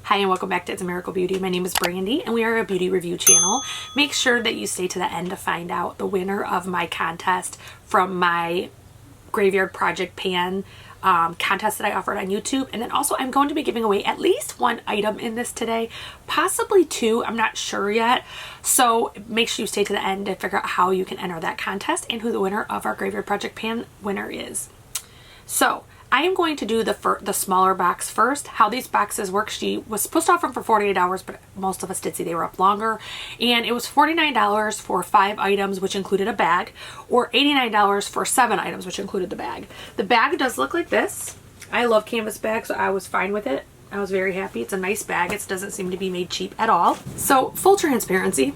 Hi and welcome back to It's a Miracle Beauty. My name is Brandy and we are a beauty review channel. Make sure that you stay to the end to find out the winner of my contest from my Graveyard Project Pan contest that I offered on YouTube. And then also I'm going to be giving away at least one item in this today, possibly two, I'm not sure yet. So make sure you stay to the end to figure out how you can enter that contest and who the winner of our Graveyard Project Pan winner is. So I am going to do the smaller box first. How these boxes work, she was supposed to offer them for 48 hours, but most of us did see they were up longer. And it was $49 for 5 items, which included a bag, or $89 for 7 items, which included the bag. The bag does look like this. I love canvas bags, so I was fine with it. I was very happy. It's a nice bag. It doesn't seem to be made cheap at all. So full transparency,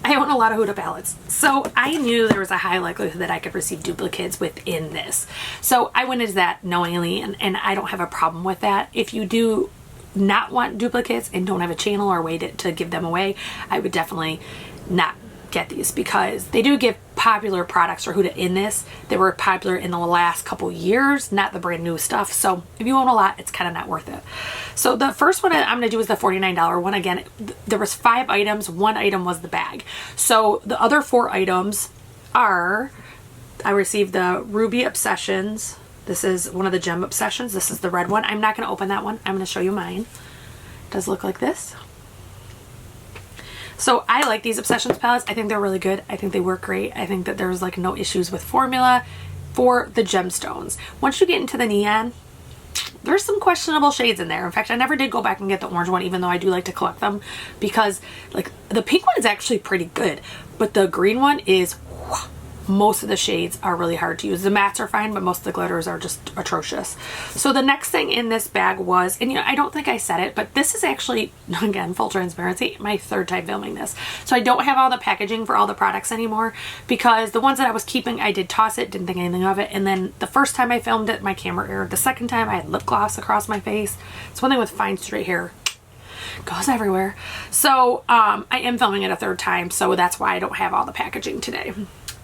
I own a lot of Huda palettes, so I knew there was a high likelihood that I could receive duplicates within this. So I went into that knowingly, and I don't have a problem with that. If you do not want duplicates and don't have a channel or a way to give them away, I would definitely not get these, because they do give popular products for Huda in this. They were popular in the last couple years, not the brand new stuff. So if you own a lot, it's kind of not worth it. So the first one I'm going to do is the $49 one. Again, there was 5 items. 1 item was the bag. So the other 4 items are, I received the Ruby Obsessions. This is one of the Gem Obsessions. This is the red one. I'm not going to open that one. I'm going to show you mine. It does look like this. So I like these Obsessions palettes. I think they're really good. I think they work great. I think that there's like no issues with formula for the gemstones. Once you get into the neon, there's some questionable shades in there. In fact, I never did go back and get the orange one, even though I do like to collect them, because like the pink one is actually pretty good, but the green one is, most of the shades are really hard to use. The mattes are fine, but most of the glitters are just atrocious. So the next thing in this bag was, and you know, I don't think I said it, but this is actually, again, full transparency, my 3rd time filming this. So I don't have all the packaging for all the products anymore, because the ones that I was keeping, I did toss it, didn't think anything of it. And then the first time I filmed it, my camera erred. The second time I had lip gloss across my face. It's one thing with fine straight hair, goes everywhere. So I am filming it a 3rd time, so that's why I don't have all the packaging today.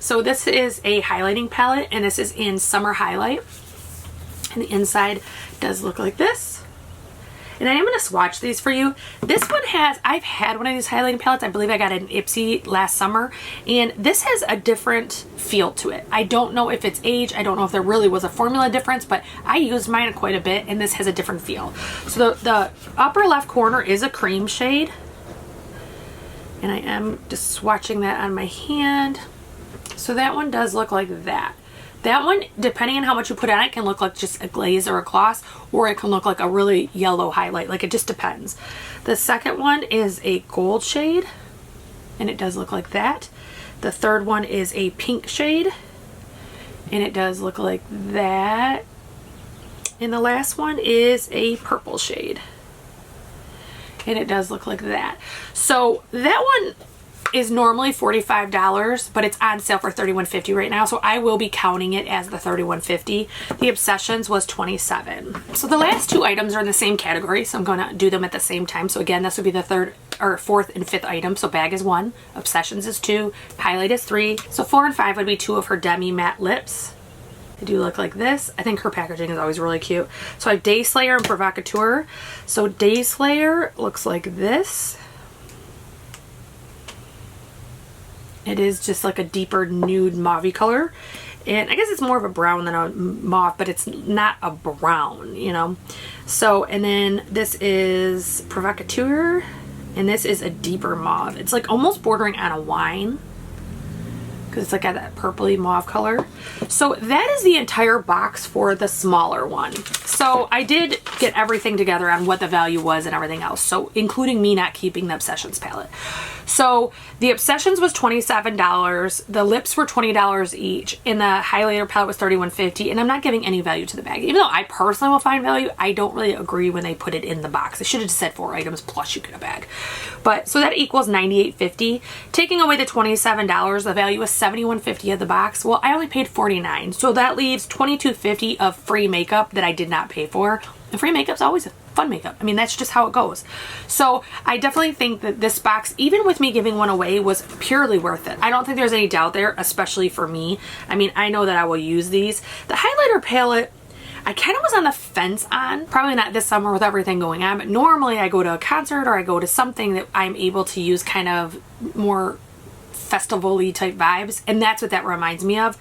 So this is a highlighting palette, and this is in Summer Highlight. And the inside does look like this. And I am going to swatch these for you. This one has, I've had one of these highlighting palettes. I believe I got it in Ipsy last summer. And this has a different feel to it. I don't know if it's age. I don't know if there really was a formula difference, but I used mine quite a bit, and this has a different feel. So the upper left corner is a cream shade. And I am just swatching that on my hand. So that one does look like that. That one, depending on how much you put on it, can look like just a glaze or a gloss, or it can look like a really yellow highlight. Like, it just depends. The second one is a gold shade, and it does look like that. The 3rd one is a pink shade, and it does look like that. And the last one is a purple shade, and it does look like that. So that one is normally $45, but it's on sale for $31.50 right now, so I will be counting it as the $31.50. The Obsessions was $27. So the last 2 items are in the same category, so I'm going to do them at the same time. So again, this would be the 3rd or 4th and 5th item. So bag is 1, Obsessions is 2, highlight is 3. So 4 and 5 would be 2 of her Demi Matte Lips. They do look like this. I think her packaging is always really cute. So I have Day Slayer and Provocateur. So Day Slayer looks like this. It is just like a deeper nude mauve color, and I guess it's more of a brown than a mauve, but it's not a brown, you know. So, and then this is Provocateur, and this is a deeper mauve. It's like almost bordering on a wine, because it's like got that purpley mauve color. So that is the entire box for the smaller one. So I did get everything together on what the value was and everything else, so including me not keeping the Obsessions palette. So the Obsessions was $27, the lips were $20 each, and the highlighter palette was $31.50, and I'm not giving any value to the bag. Even though I personally will find value, I don't really agree when they put it in the box. They should have just said 4 items plus you get a bag. But so that equals $98.50. Taking away the $27, the value was $71.50 of the box. Well, I only paid $49, so that leaves $22.50 of free makeup that I did not pay for. And free makeup's always fun makeup. I mean, that's just how it goes. So I definitely think that this box, even with me giving one away, was purely worth it. I don't think there's any doubt there, especially for me. I mean, I know that I will use these. The highlighter palette, I kind of was on the fence on. Probably not this summer with everything going on, but normally I go to a concert or I go to something that I'm able to use kind of more festival-y type vibes, and that's what that reminds me of.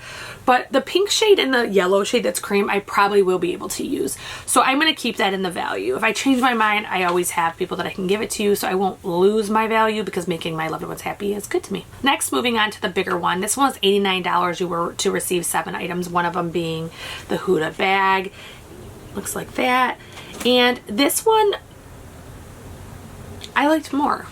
But the pink shade and the yellow shade that's cream, I probably will be able to use. So I'm going to keep that in the value. If I change my mind, I always have people that I can give it to, so I won't lose my value because making my loved ones happy is good to me. Next, moving on to the bigger one. This one was $89. You were to receive 7 items, one of them being the Huda bag. Looks like that. And this one, I liked more.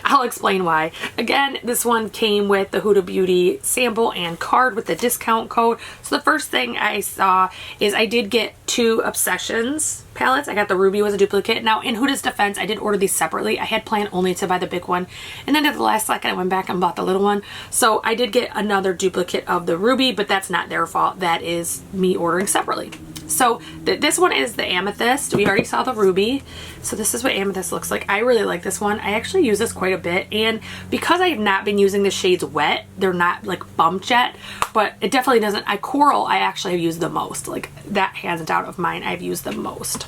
I'll explain why. Again, this one came with the Huda Beauty sample and card with the discount code. So the first thing I saw is I did get 2 Obsessions palettes. I got the Ruby was a duplicate. Now, in Huda's defense, I did order these separately. I had planned only to buy the big one, and then at the last second I went back and bought the little one. So I did get another duplicate of the Ruby, but that's not their fault. That is me ordering separately. So this one is the Amethyst. We already saw the Ruby. So this is what Amethyst looks like. I really like this one. I actually use this quite a bit, and because I have not been using the shades wet, they're not like bumped yet, but it definitely doesn't. Coral I actually have used the most. Like that hands down of mine, I've used the most.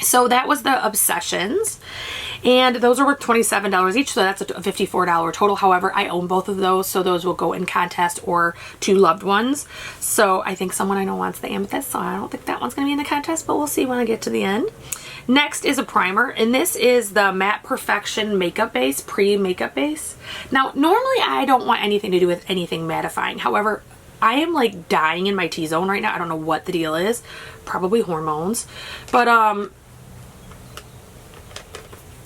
So that was the Obsessions, and those are worth $27 each, so that's a $54 total. However, I own both of those, so those will go in contest or to loved ones. So I think someone I know wants the Amethyst, so I don't think that one's going to be in the contest, but we'll see when I get to the end. Next is a primer, and this is the Matte Perfection Makeup Base, Pre-Makeup Base. Now, normally I don't want anything to do with anything mattifying. However, I am like dying in my T-zone right now. I don't know what the deal is. Probably hormones. But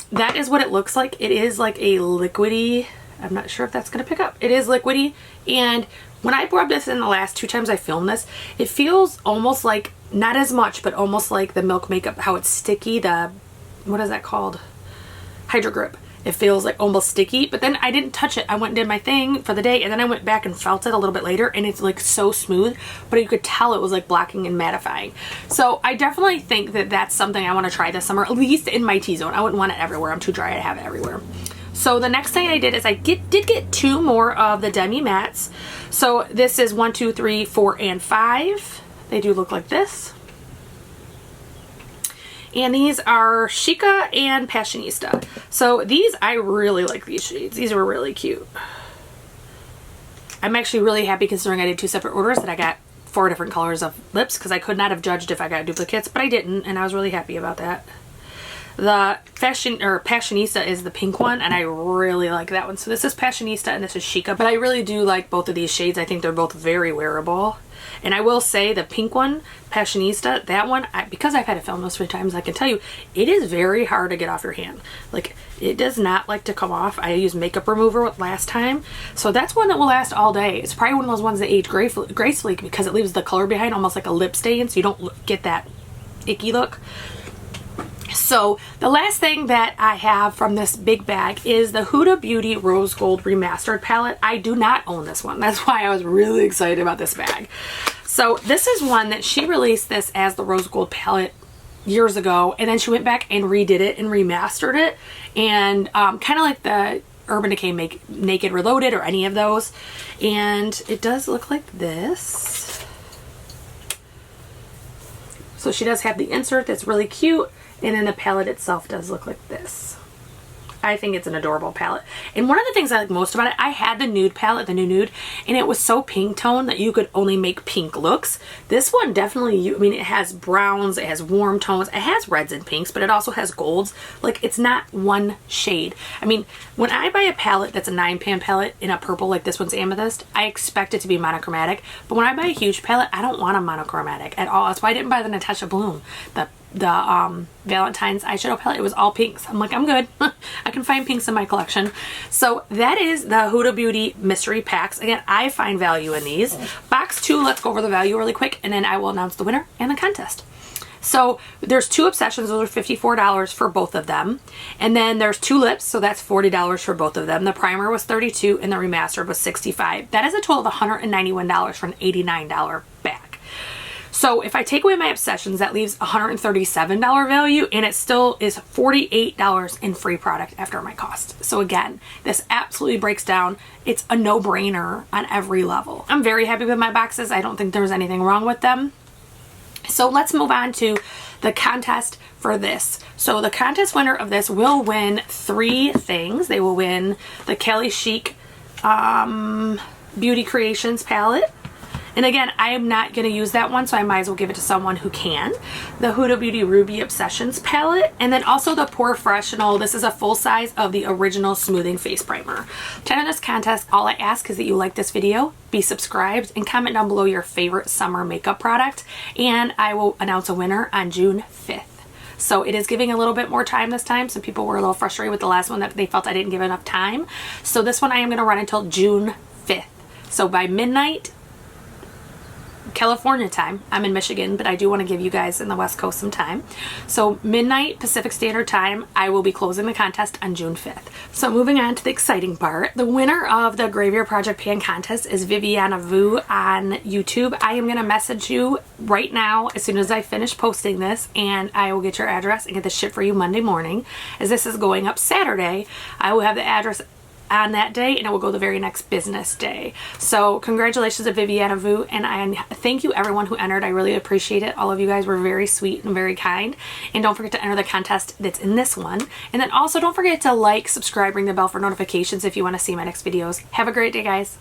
that is what it looks like. It is like a liquidy. I'm not sure if that's going to pick up. It is liquidy. And when I rubbed this in the last 2 times I filmed this, it feels almost like, not as much, but almost like the Milk Makeup, how it's sticky. The, what is that called? Hydro Grip. It feels like almost sticky, but then I didn't touch it. I went and did my thing for the day, and then I went back and felt it a little bit later, and it's like so smooth, but you could tell it was like blocking and mattifying. So I definitely think that that's something I want to try this summer, at least in my T-zone. I wouldn't want it everywhere. I'm too dry to have it everywhere. So the next thing I did is I did get 2 more of the Demi Mattes. So this is 1, 2, 3, 4, and 5. They do look like this. And these are Chica and Passionista. So these, I really like these shades. These were really cute. I'm actually really happy considering I did 2 separate orders that I got 4 different colors of lips, because I could not have judged if I got duplicates, but I didn't, and I was really happy about that. The Passionista is the pink one, and I really like that one. So this is Passionista and this is Chica, but I really do like both of these shades. I think they're both very wearable. And I will say the pink one, Passionista, that one, because I've had it filmed those 3 times, I can tell you, it is very hard to get off your hand. Like, it does not like to come off. I used makeup remover last time, so that's one that will last all day. It's probably one of those ones that age gracefully because it leaves the color behind, almost like a lip stain, so you don't get that icky look. So the last thing that I have from this big bag is the Huda Beauty Rose Gold Remastered palette. I do not own this one. That's why I was really excited about this bag. So this is one that she released this as the Rose Gold palette years ago, and then she went back and redid it and remastered it, and kind of like the Urban Decay Naked Reloaded or any of those. And it does look like this. So she does have the insert that's really cute. And then the palette itself does look like this. I think it's an adorable palette. And one of the things I like most about it, I had the nude palette, the new nude, and it was so pink tone that you could only make pink looks. This one definitely, I mean, it has browns, it has warm tones, it has reds and pinks, but it also has golds. Like, it's not one shade. I mean, when I buy a palette that's a 9-pan palette in a purple like this one's Amethyst, I expect it to be monochromatic. But when I buy a huge palette, I don't want a monochromatic at all. That's why I didn't buy the Natasha Bloom, the Valentine's eyeshadow palette. It was all pinks. I'm like, I'm good. I can find pinks in my collection. So that is the Huda Beauty Mystery Packs. Again, I find value in these. Box 2, let's go over the value really quick, and then I will announce the winner and the contest. So there's 2 Obsessions. Those are $54 for both of them. And then there's 2 lips, so that's $40 for both of them. The primer was $32 and the remastered was $65. That is a total of $191 for an $89 bag. So if I take away my Obsessions, that leaves $137 value, and it still is $48 in free product after my cost. So again, this absolutely breaks down. It's a no-brainer on every level. I'm very happy with my boxes. I don't think there's anything wrong with them. So let's move on to the contest for this. So the contest winner of this will win 3 things. They will win the Cali Chic Beauty Creations palette. And again, I am not going to use that one, so I might as well give it to someone who can. The Huda Beauty Ruby Obsessions palette. And then also the Professional. This is a full size of the original smoothing face primer. To enter this contest, all I ask is that you like this video, be subscribed, and comment down below your favorite summer makeup product. And I will announce a winner on June 5th. So it is giving a little bit more time this time. Some people were a little frustrated with the last one that they felt I didn't give enough time. So this one I am going to run until June 5th. So by midnight, California time. I'm in Michigan, but I do want to give you guys in the West Coast some time. So midnight Pacific Standard Time, I will be closing the contest on June 5th. So moving on to the exciting part. The winner of the Graveyard Project Pan Contest is Viviana Vu on YouTube. I am going to message you right now as soon as I finish posting this, and I will get your address and get this shipped for you Monday morning. As this is going up Saturday, I will have the address on that day, and it will go the very next business day. So congratulations to Viviana Vu, and I thank you everyone who entered. I really appreciate it. All of you guys were very sweet and very kind. And don't forget to enter the contest that's in this one. And then also don't forget to like, subscribe, ring the bell for notifications if you want to see my next videos. Have a great day, guys.